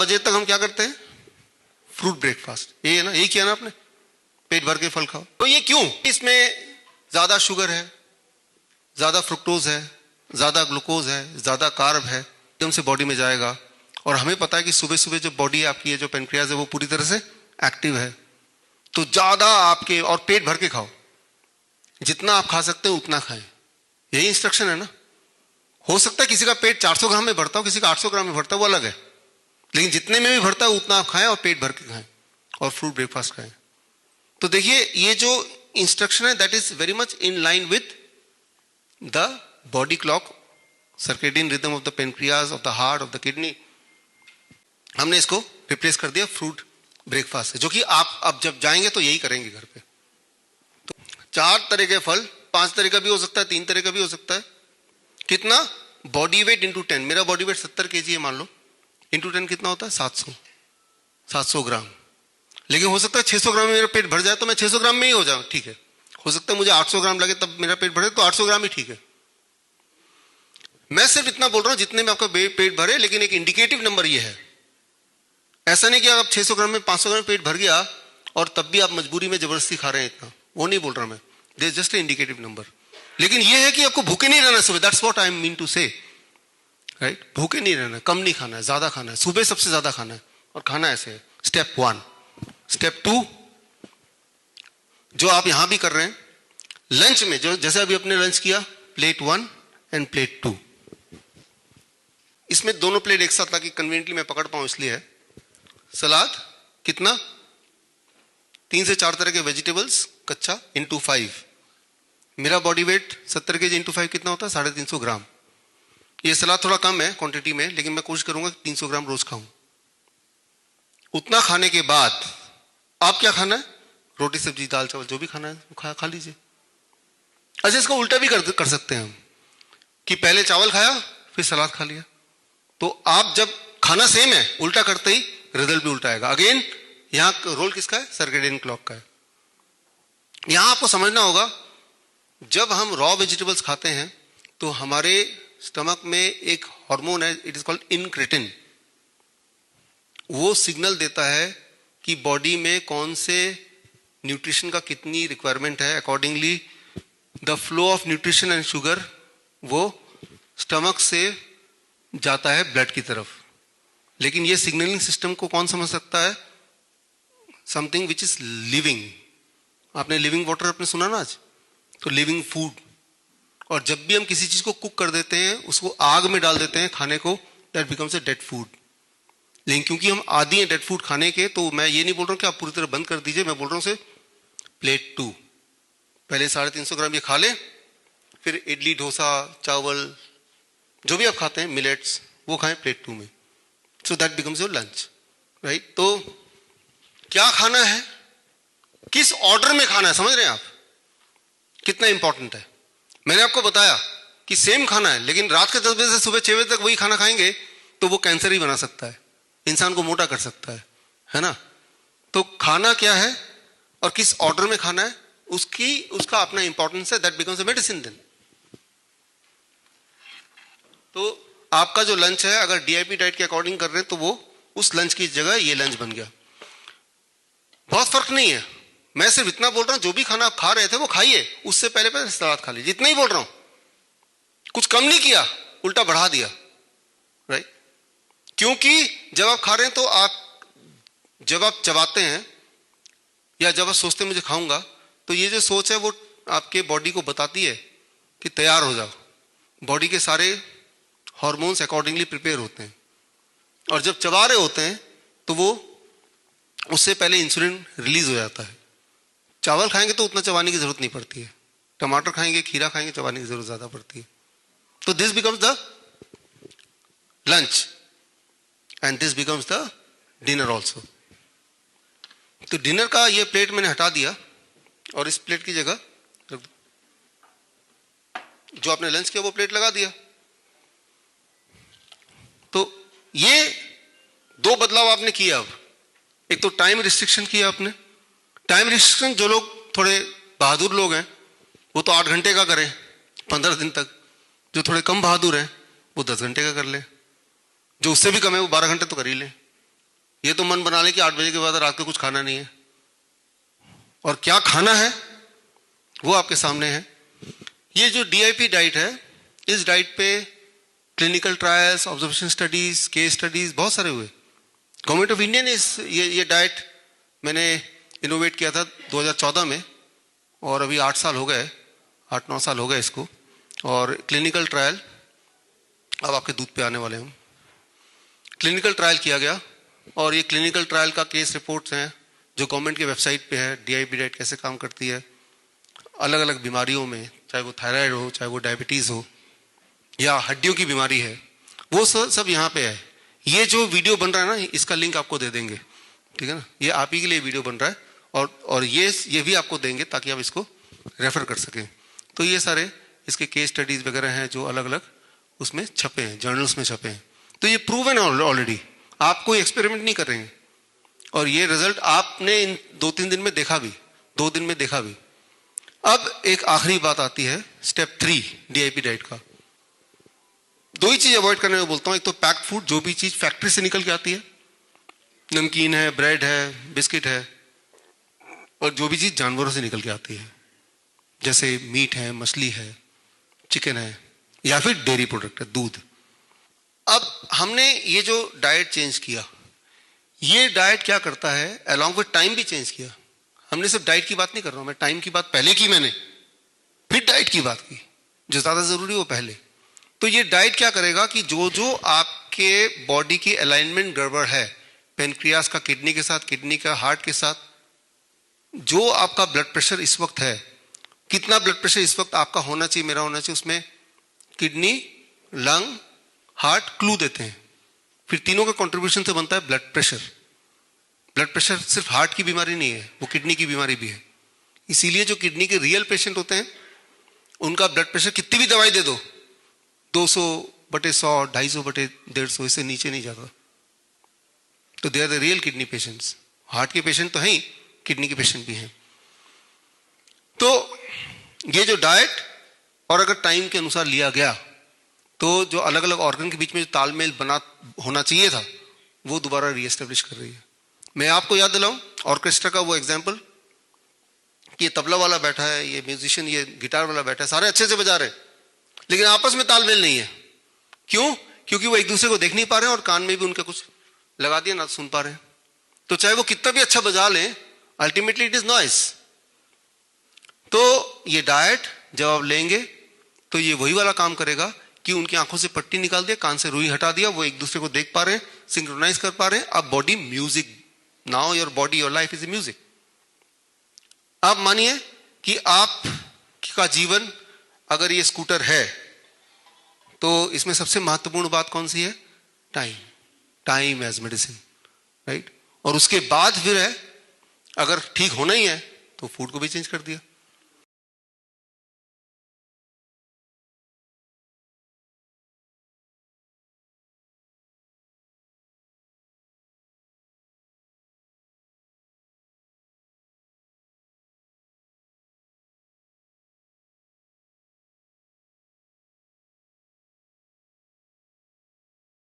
बजे तक हम क्या करते हैं? Fruit breakfast. ये है ना, यही किया ना आपने, पेट भर के फल खाओ। तो ये क्यों? इसमें ज्यादा शुगर है, ज्यादा फ्रुक्टोज है, ज्यादा ग्लूकोज है, ज्यादा कार्ब है, एकदम से बॉडी में जाएगा। और हमें पता है कि सुबह सुबह जो बॉडी आपकी है, जो पेनक्रियाज है, वो पूरी तरह से एक्टिव है। तो ज्यादा आपके, और पेट भर के खाओ, जितना आप खा सकते हो उतना खाएं। यही इंस्ट्रक्शन है ना। हो सकता है किसी का पेट 400 ग्राम में भरता हो, किसी का 800 ग्राम में भरता हो, वो अलग है, लेकिन जितने में भी भरता है उतना आप खाएं और पेट भर के खाएं और फ्रूट ब्रेकफास्ट खाएं। तो देखिए ये जो इंस्ट्रक्शन है that is very much in line with the body clock, circadian rhythm of the pancreas, of the heart, of the kidney. हमने इसको रिप्लेस कर दिया फ्रूट ब्रेकफास्ट से, जो कि आप अब जब जाएंगे तो यही करेंगे घर पे। तो 4 तरह के फल, 5 तरह का भी हो सकता है, 3 तरह का भी हो सकता है। कितना? Body weight into 10। मेरा बॉडी वेट 70 kg है मान लो, इंटू 10 कितना होता है? 700 ग्राम। लेकिन हो सकता है 600 ग्राम में मेरा पेट भर जाए तो मैं 600 ग्राम में ही हो जाऊं, ठीक है। हो सकता है मुझे 800 ग्राम लगे तब मेरा पेट भरे, तो 800 ग्राम ही ठीक है। मैं सिर्फ इतना बोल रहा हूं जितने में आपका पेट भरे, लेकिन एक इंडिकेटिव नंबर ये है। ऐसा नहीं कि आप 600 ग्राम में 500 ग्राम पेट भर गया और तब भी आप मजबूरी में जबरदस्ती खा रहे हैं इतना, वो नहीं बोल रहा मैं। There is just a indicative number. लेकिन ये है कि आपको भूखे नहीं रहना सुबह, that's what I mean to say, right. भूखे नहीं रहना, कम नहीं खाना है, ज्यादा खाना है, सुबह सबसे ज्यादा खाना है। और खाना ऐसे है, स्टेप 1। स्टेप 2 जो आप यहां भी कर रहे हैं, लंच में जो जैसे अभी अपने लंच किया, प्लेट 1 एंड प्लेट 2, इसमें दोनों प्लेट एक साथ ताकि कन्वीनियंटली मैं पकड़ पाऊं इसलिए है। सलाद कितना? 3 से 4 तरह के वेजिटेबल्स कच्चा इंटू 5। मेरा बॉडी वेट 70 kg इंटू 5 कितना होता है? 350 ग्राम। ये सलाद थोड़ा कम है क्वांटिटी में, लेकिन मैं कोशिश करूंगा 300 ग्राम रोज खाऊं। उतना खाने के बाद आप क्या खाना है? रोटी सब्जी दाल चावल जो भी खाना है खा लीजिए। अच्छा, इसको उल्टा भी कर सकते हैं हम, कि पहले चावल खाया फिर सलाद खा लिया। तो आप जब खाना सेम है, उल्टा करते ही रिजल्ट भी उल्टा आएगा। अगेन यहां रोल किसका है? सर्केडियन क्लॉक का है। यहां आपको समझना होगा, जब हम रॉ वेजिटेबल्स खाते हैं तो हमारे स्टमक में एक हार्मोन है, इट इज कॉल्ड इनक्रेटिन। वो सिग्नल देता है कि बॉडी में कौन से न्यूट्रिशन का कितनी रिक्वायरमेंट है। Accordingly the flow of nutrition and sugar वो स्टमक से जाता है ब्लड की तरफ। लेकिन ये सिग्नलिंग सिस्टम को कौन समझ सकता है? Something which is living. आपने लिविंग वाटर आपने सुना ना आज, तो लिविंग फूड। और जब भी हम किसी चीज को कुक कर देते हैं, उसको आग में डाल देते हैं खाने को, that becomes a dead food. लेकिन क्योंकि हम आदी हैं डेड फूड खाने के, तो मैं ये नहीं बोल रहा हूं कि आप पूरी तरह बंद कर दीजिए, मैं बोल रहा हूं सिर्फ प्लेट 2 पहले 350 ग्राम ये खा ले, फिर इडली डोसा चावल जो भी आप खाते हैं मिलेट्स वो खाएं प्लेट 2 में। So that becomes your lunch, right. तो क्या खाना है, किस ऑर्डर में खाना है, समझ रहे हैं आप कितना इंपॉर्टेंट है। मैंने आपको बताया कि सेम खाना है, लेकिन रात के 10 बजे से सुबह 6 बजे तक वही खाना खाएंगे तो वो कैंसर ही बना सकता है, इंसान को मोटा कर सकता है ना। तो खाना क्या है और किस ऑर्डर में खाना है, उसका अपना इंपॉर्टेंस है, that becomes a medicine then. तो आपका जो लंच है, अगर डीआईपी डाइट के अकॉर्डिंग कर रहे हैं तो वो उस लंच की जगह ये लंच बन गया। बहुत फर्क नहीं है, मैं सिर्फ इतना बोल रहा हूं, जो भी खाना आप खा रहे थे वो खाइए, उससे पहले सलाद खा लीजिए, इतना ही बोल रहा हूं। कुछ कम नहीं किया, उल्टा बढ़ा दिया, राइट। क्योंकि जब आप खा रहे हैं तो जब आप चबाते हैं या जब आप सोचते हैं मुझे खाऊंगा, तो ये जो सोच है वो आपके बॉडी को बताती है कि तैयार हो जाओ। बॉडी के सारे हार्मोन्स अकॉर्डिंगली प्रिपेयर होते हैं, और जब चबा रहे होते हैं तो वो उससे पहले इंसुलिन रिलीज हो जाता है। चावल खाएंगे तो उतना चबाने की जरूरत नहीं पड़ती है, टमाटर खाएंगे खीरा खाएंगे चबाने की जरूरत ज्यादा पड़ती है। तो this becomes the lunch and this becomes the dinner also. तो डिनर का ये प्लेट मैंने हटा दिया और इस प्लेट की जगह रख दो, जो आपने लंच किया वो प्लेट लगा दिया। तो ये 2 बदलाव आपने किया। अब एक तो टाइम रिस्ट्रिक्शन किया आपने। टाइम रिस्ट्रिक्शन जो लोग थोड़े बहादुर लोग हैं वो तो 8 घंटे का करें 15 दिन तक, जो थोड़े कम बहादुर हैं वो 10 घंटे का कर ले, जो उससे भी कम है वो 12 घंटे तो कर ही ले। ये तो मन बना ले कि 8 बजे के बाद रात को कुछ खाना नहीं है, और क्या खाना है वो आपके सामने है। ये जो DIP डाइट है, इस डाइट पे clinical trials, observation studies, case studies बहुत सारे हुए। गवर्नमेंट ऑफ इंडिया ने ये डाइट मैंने इनोवेट किया था 2014 में, और अभी 8 साल हो गए, 8-9 साल हो गए इसको। और क्लिनिकल ट्रायल अब आपके दूध पे आने वाले हैं। क्लिनिकल ट्रायल किया गया, और ये क्लिनिकल ट्रायल का केस रिपोर्ट्स हैं जो गवर्नमेंट की वेबसाइट पे है। DIP डाइट कैसे काम करती है अलग अलग बीमारियों में, चाहे वो थायराइड हो, चाहे वो डायबिटीज़ हो, या हड्डियों की बीमारी है, वो सब यहाँ पे है। ये जो वीडियो बन रहा है ना, इसका लिंक आपको दे देंगे, ठीक है ना। ये आप ही के लिए वीडियो बन रहा है, और ये भी आपको देंगे ताकि आप इसको रेफर कर सकें। तो ये सारे इसके केस स्टडीज वगैरह हैं जो अलग अलग उसमें छपे हैं, जर्नल्स में छपे हैं। तो ये प्रूवन है ऑलरेडी, आप कोई एक्सपेरिमेंट नहीं कर रहे हैं, और ये रिजल्ट आपने इन 2-3 दिन में देखा भी, 2 दिन में देखा भी। अब एक आखिरी बात आती है, स्टेप 3 DIP डाइट का। 2 ही चीज अवॉइड करने में बोलता हूं। एक तो पैक्ड फूड, जो भी चीज फैक्ट्री से निकल के आती है, नमकीन है, ब्रेड है, बिस्किट है, और जो भी चीज जानवरों से निकल के आती है, जैसे मीट है, मछली है, चिकन है, या फिर डेयरी प्रोडक्ट है, दूध। अब हमने ये जो डाइट चेंज किया, ये डाइट क्या करता है, अलॉन्ग विद टाइम भी चेंज किया। हमने सिर्फ डाइट की बात नहीं कर रहा हूं मैं, टाइम की बात पहले की मैंने, फिर डाइट की बात की, जो ज्यादा जरूरी वो पहले। तो ये डाइट क्या करेगा कि जो आपके बॉडी की अलाइनमेंट गड़बड़ है, पेनक्रियास का किडनी के साथ, किडनी का हार्ट के साथ, जो आपका ब्लड प्रेशर इस वक्त है, कितना ब्लड प्रेशर इस वक्त आपका होना चाहिए, मेरा होना चाहिए, उसमें किडनी, लंग, हार्ट क्लू देते हैं। फिर तीनों के कंट्रीब्यूशन से बनता है ब्लड प्रेशर। ब्लड प्रेशर सिर्फ हार्ट की बीमारी नहीं है, वो किडनी की बीमारी भी है। इसीलिए जो किडनी के रियल पेशेंट होते हैं, उनका ब्लड प्रेशर कितनी भी दवाई दे दो, 200/100, 250/150, इससे नीचे नहीं जाता। तो they are the real kidney patients. Heart के पेशेंट तो हैं ही, किडनी के पेशेंट भी हैं। तो ये जो डाइट और अगर टाइम के अनुसार लिया गया, तो जो अलग अलग ऑर्गन के बीच में जो तालमेल बना होना चाहिए था, वो दोबारा रीएस्टेब्लिश कर रही है। मैं आपको याद दिलाऊं ऑर्केस्ट्रा का वो एग्जाम्पल, कि ये तबला वाला बैठा है, ये म्यूजिशियन, ये गिटार वाला बैठा है, सारे अच्छे से बजा रहे हैं, लेकिन आपस में तालमेल नहीं है। क्यों? क्योंकि वो एक दूसरे को देख नहीं पा रहे हैं, और कान में भी उनके कुछ लगा दिया, ना सुन पा रहे हैं। तो चाहे वो कितना भी अच्छा बजा लें, अल्टीमेटली इट इज नॉइस। तो ये डाइट जब आप लेंगे, तो ये वही वाला काम करेगा कि उनकी आंखों से पट्टी निकाल दिया, कान से रुई हटा दिया, वो एक दूसरे को देख पा रहे हैं, सिंक्रोनाइज कर पा रहे हैं। अब body music, now your body, your life is a music. आप मानिए कि आपका जीवन अगर ये स्कूटर है, तो इसमें सबसे महत्वपूर्ण बात कौन सी है? Time. Time as medicine, right. और उसके बाद फिर है, अगर ठीक होना ही है तो फूड को भी चेंज कर दिया।